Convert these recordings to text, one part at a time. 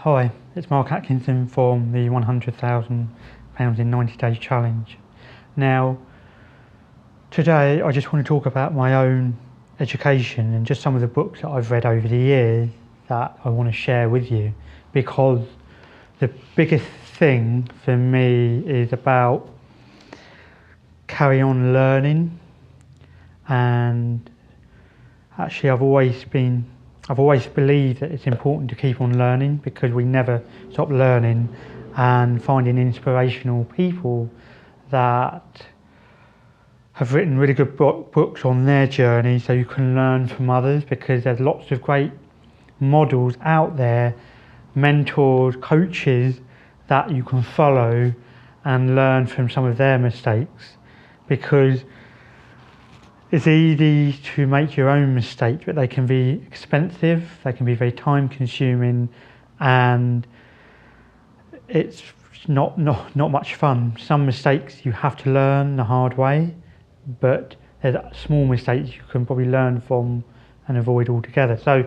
Hi, it's Mark Atkinson from the £100,000 in 90 Days Challenge. Now, today I just want to talk about my own education and just some of the books that I've read over the years that I want to share with you, because the biggest thing for me is about carry on learning. And actually I've always believed that it's important to keep on learning, because we never stop learning and finding inspirational people that have written really good books on their journey, so you can learn from others, because there's lots of great models out there, mentors, coaches that you can follow and learn from some of their mistakes, because it's easy to make your own mistakes, but they can be expensive, they can be very time consuming, and it's not much fun. Some mistakes you have to learn the hard way, but there's small mistakes you can probably learn from and avoid altogether. So,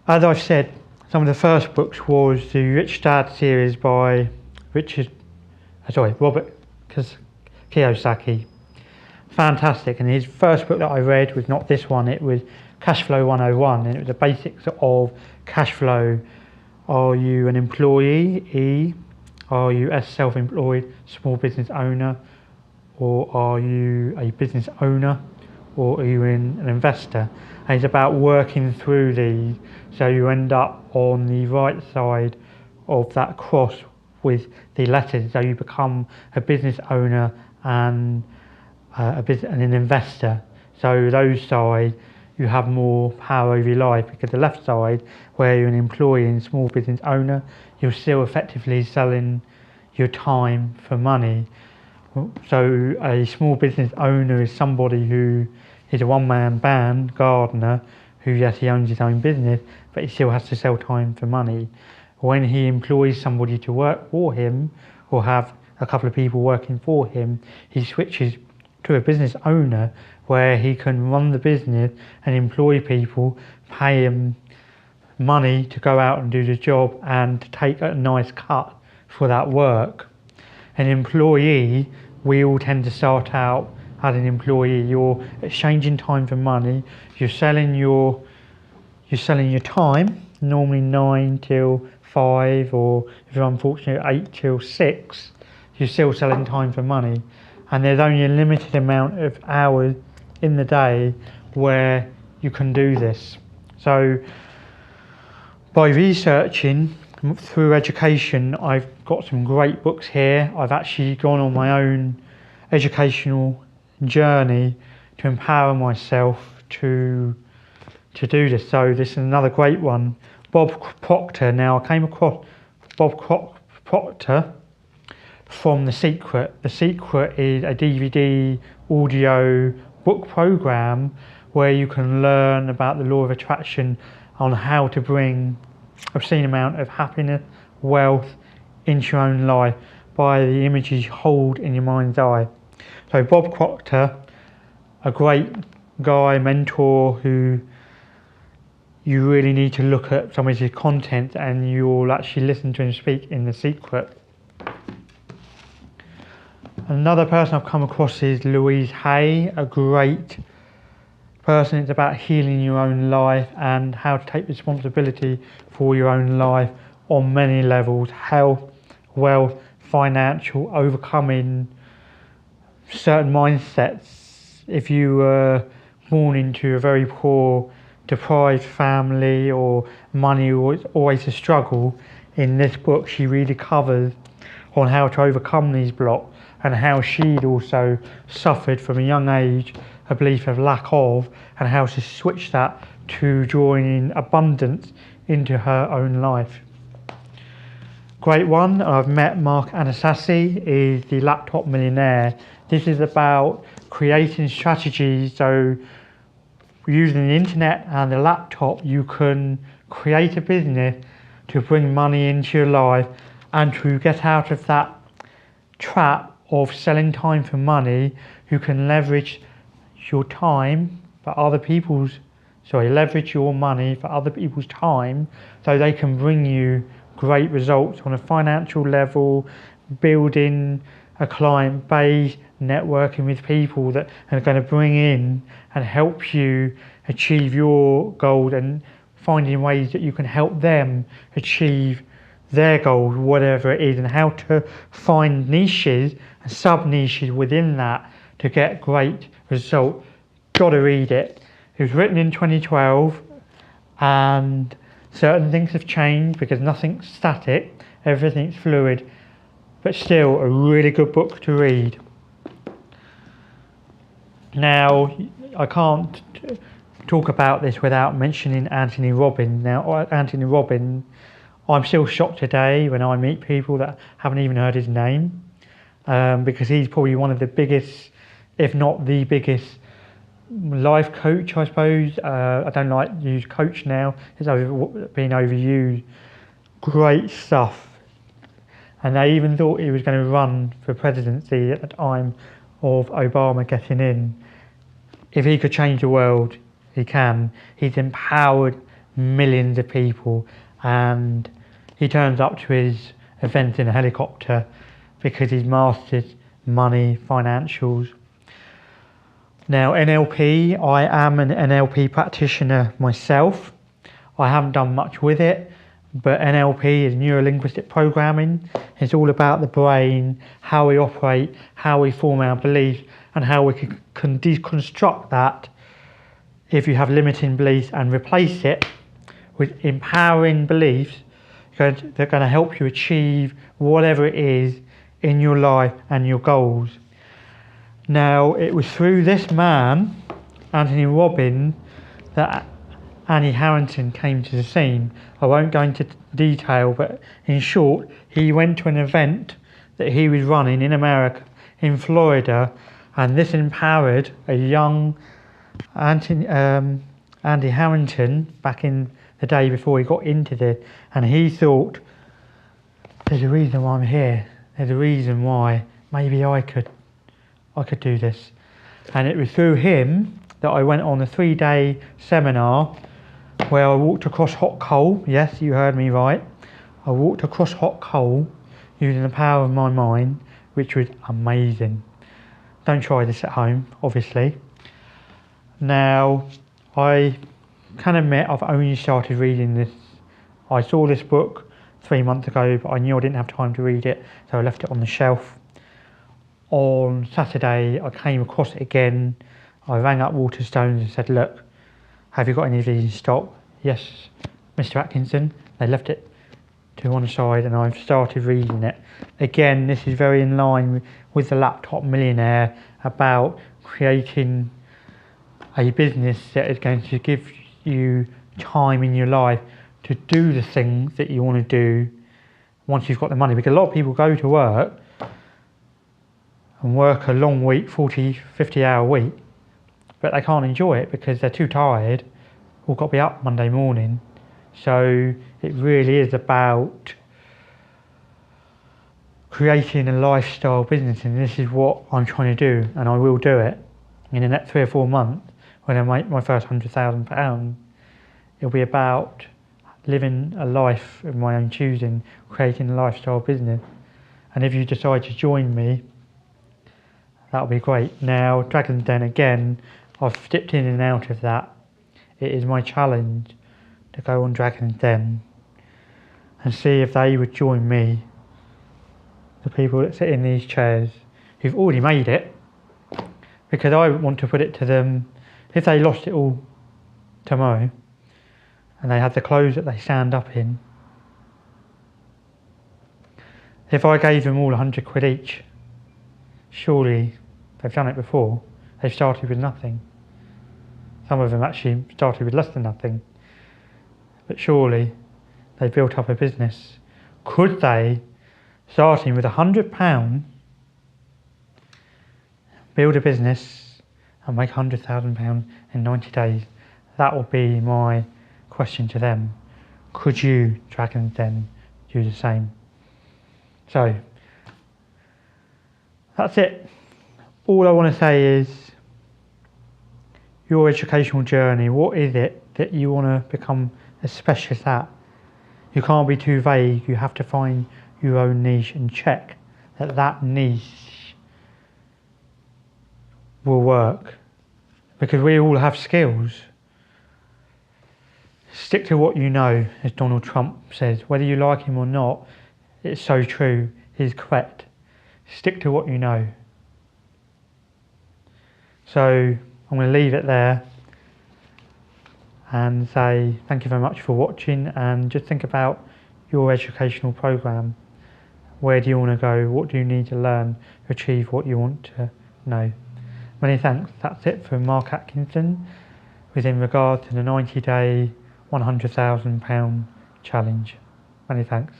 as I've said, some of the first books was the Rich Dad series by Robert Kiyosaki. Fantastic. And his first book that I read was not this one, it was Cash Flow 101, and it was the basics of cash flow. Are you an employee, E? Are you a self-employed small business owner? Or are you a business owner? Or are you an investor? And it's about working through these so you end up on the right side of that cross with the letters, so you become a business owner and an investor. So those sides you have more power over your life, because the left side, where you're an employee and small business owner, you're still effectively selling your time for money. So a small business owner is somebody who is a one-man band gardener who, yes, he owns his own business, but he still has to sell time for money. When he employs somebody to work for him, or have a couple of people working for him, he switches to a business owner where he can run the business and employ people, pay him money to go out and do the job and to take a nice cut for that work. An employee, we all tend to start out as an employee. You're exchanging time for money. You're selling your time, normally 9 till 5, or if you're unfortunate 8 till 6. You're still selling time for money. And there's only a limited amount of hours in the day where you can do this. So by researching through education, I've got some great books here. I've actually gone on my own educational journey to empower myself to do this. So this is another great one. Bob Proctor. Now I came across Bob Proctor from The Secret. The Secret is a DVD audio book program where you can learn about the law of attraction, on how to bring obscene amount of happiness, wealth into your own life by the images you hold in your mind's eye. So Bob Proctor, a great guy, mentor, who you really need to look at some of his content, and you'll actually listen to him speak in The Secret. Another person I've come across is Louise Hay, a great person. It's about healing your own life and how to take responsibility for your own life on many levels: health, wealth, financial, overcoming certain mindsets. If you were born into a very poor, deprived family, or money was always a struggle, in this book she really covers on how to overcome these blocks, and how she'd also suffered from a young age a belief of lack of, and how to switch that to drawing in abundance into her own life. Great one. I've met Mark Anastassi, is the laptop millionaire. This is about creating strategies. So using the internet and the laptop, you can create a business to bring money into your life and to get out of that trap of selling time for money. You can leverage your time, but other people's leverage your money for other people's time so they can bring you great results on a financial level, building a client base, networking with people that are going to bring in and help you achieve your goals, and finding ways that you can help them achieve their goals, whatever it is, and how to find niches and sub-niches within that to get great results. Got to read it. It was written in 2012, and certain things have changed because nothing's static, everything's fluid, but still a really good book to read. Now, I can't talk about this without mentioning Anthony Robbins. Now, Anthony Robbins, I'm still shocked today when I meet people that haven't even heard his name, because he's probably one of the biggest, if not the biggest, life coach, I suppose. I don't like to use coach now, it's been overused. Great stuff. And they even thought he was going to run for presidency at the time of Obama getting in. If he could change the world, he can. He's empowered millions of people, and he turns up to his event in a helicopter because he's mastered money, financials. Now, NLP, I am an NLP practitioner myself. I haven't done much with it, but NLP is neuro-linguistic programming. It's all about the brain, how we operate, how we form our beliefs, and how we can deconstruct that if you have limiting beliefs and replace it with empowering beliefs that are going to help you achieve whatever it is in your life and your goals. Now, it was through this man, Anthony Robbins, that Annie Harrington came to the scene. I won't go into detail, but in short, he went to an event that he was running in America, in Florida, and this empowered a young Andy Harrington back in the day before he got into this, and he thought, there's a reason why I'm here, there's a reason why maybe I could do this. And it was through him that I went on a 3-day seminar where I walked across hot coal. Yes, you heard me right. I walked across hot coal using the power of my mind, which was amazing. Don't try this at home, obviously. Now, I can admit I've only started reading this. I saw this book 3 months ago, but I knew I didn't have time to read it, so I left it on the shelf. On Saturday, I came across it again. I rang up Waterstones and said, look, have you got any of these in stock? Yes, Mr. Atkinson. They left it to one side, and I've started reading it. Again, this is very in line with the Laptop Millionaire, about creating a business that is going to give you time in your life to do the things that you want to do once you've got the money. Because a lot of people go to work and work a long week, 40, 50-hour week, but they can't enjoy it because they're too tired or got to be up Monday morning. So it really is about creating a lifestyle business, and this is what I'm trying to do, and I will do it in the next 3 or 4 months when I make my first £100,000. It'll be about living a life of my own choosing, creating a lifestyle business. And if you decide to join me, that'll be great. Now, Dragon's Den, again, I've dipped in and out of that. It is my challenge to go on Dragon's Den and see if they would join me, the people that sit in these chairs who've already made it, because I want to put it to them, if they lost it all tomorrow and they had the clothes that they stand up in, if I gave them all 100 quid each, surely they've done it before. They've started with nothing. Some of them actually started with less than nothing. But surely they built up a business. Could they, starting with £100, build a business and make £100,000 in 90 days? That will be my question to them. Could you, Dragon's Den, do the same? So, that's it. All I want to say is, your educational journey, what is it that you want to become a specialist at. You can't be too vague. You have to find your own niche and check that that niche will work. Because we all have skills. Stick to what you know, as Donald Trump says. Whether you like him or not, it's so true. He's correct. Stick to what you know. So I'm going to leave it there and say thank you very much for watching, and just think about your educational program. Where do you want to go? What do you need to learn to achieve what you want to know? Many thanks. That's it from Mark Atkinson within regard to the 90-day £100,000 challenge. Many thanks.